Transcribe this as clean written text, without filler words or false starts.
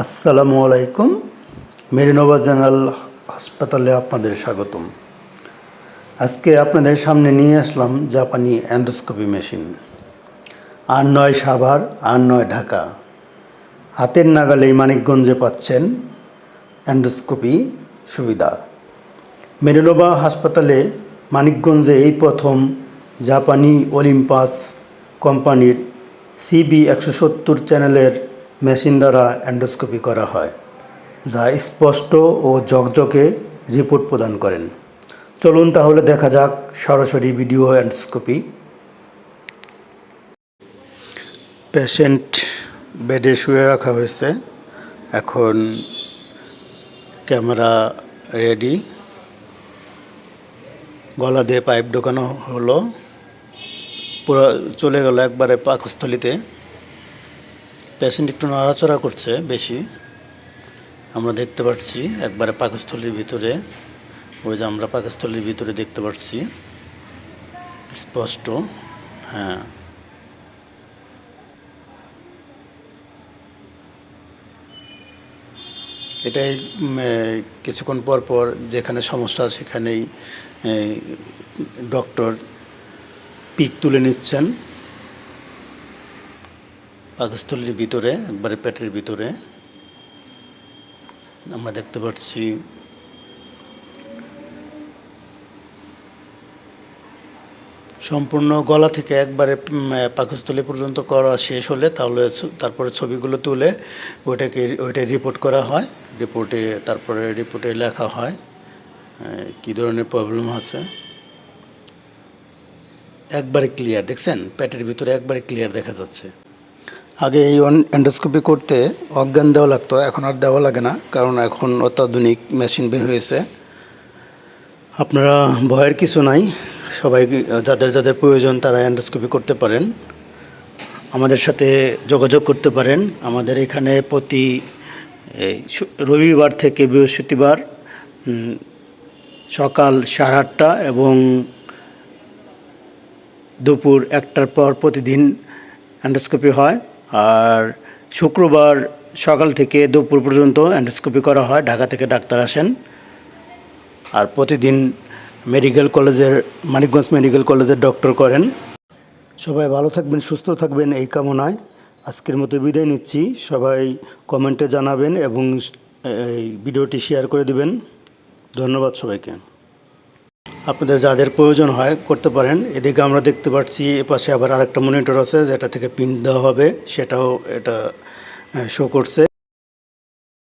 আসসালামু আলাইকুম। মেরিনোভা জেনারেল হাসপাতালে আপনাদের স্বাগতম। আজকে আপনাদের সামনে নিয়ে আসলাম জাপানি এন্ডোস্কোপি মেশিন। আর ৯ সাভার, আর ৯ ঢাকা, হাতের নাগালেই মানিকগঞ্জে পাচ্ছেন এন্ডোস্কোপি সুবিধা। মেরিনোভা হাসপাতালে মানিকগঞ্জে এই প্রথম জাপানি অলিম্পাস কোম্পানির CB170 চ্যানেলের মেশিন দ্বারা এন্ডোস্কোপি করা হয়, যা স্পষ্ট ও ঝকঝকে রিপোর্ট প্রদান করেন। চলুন তাহলে দেখা যাক সরাসরি ভিডিও এন্ডোস্কোপি। পেশেন্ট বেডে শুয়ে রাখা হয়েছে। এখন ক্যামেরা রেডি, গলা দিয়ে পাইপ ঢোকানো হলো, পুরো চলে গেল একবারে পাকস্থলিতে। পেশেন্ট একটু নড়াচড়া করছে বেশি, আমরা দেখতে পাচ্ছি একবারে পাকস্থলীর ভিতরে। ওই যে আমরা পাকস্থলীর ভিতরে দেখতে পাচ্ছি স্পষ্ট। হ্যাঁ, এটাই কিছুক্ষণ পর পর যেখানে সমস্যা সেখানেই ডক্টর পিক তুলে নিচ্ছেন পাকস্থলীর ভিতরে, একবারে পেটের ভিতরে। আমরা দেখতে পাচ্ছি সম্পূর্ণ গলা থেকে একবারে পাকস্থলী পর্যন্ত করা শেষ হলে তারপরে ছবিগুলো তুলে ওইটা রিপোর্ট করা হয়। তারপরে রিপোর্টে লেখা হয় কী ধরনের প্রবলেম আছে। একবারে ক্লিয়ার, দেখছেন পেটের ভিতরে একবারে ক্লিয়ার দেখা যাচ্ছে। আগে এই এন্ডোস্কোপি করতে অজ্ঞান দেওয়া লাগতো, এখন আর দেওয়া লাগে না, কারণ এখন অত্যাধুনিক মেশিন বের হয়েছে। আপনারা ভয়ের কিছু নাই, সবাই যাদের যাদের প্রয়োজন তারা এন্ডোস্কোপি করতে পারেন, আমাদের সাথে যোগাযোগ করতে পারেন। আমাদের এখানে প্রতি রবিবার থেকে বৃহস্পতিবার সকাল 8:30 এবং দুপুর 1টার পর প্রতিদিন এন্ডোস্কোপি হয়। আর শুক্রবার সকাল থেকে দুপুর পর্যন্ত এন্ডোস্কোপি করা হয়, ঢাকা থেকে ডাক্তার আসেন। আর প্রতিদিন মানিকগঞ্জ মেডিকেল কলেজের ডক্টর করেন। সবাই ভালো থাকবেন, সুস্থ থাকবেন এই কামনায় আজকের মতো বিদায় নিচ্ছি। সবাই কমেন্টে জানাবেন এবং এই ভিডিওটি শেয়ার করে দিবেন। ধন্যবাদ সবাইকে। আপনাদের যাদের প্রয়োজন হয় করতে পারেন। এদিকে আমরা দেখতে পাচ্ছি এপাশে আবার আরেকটা মনিটর আছে যেটা থেকে পিন দেওয়া হবে, সেটাও এটা শো করছে।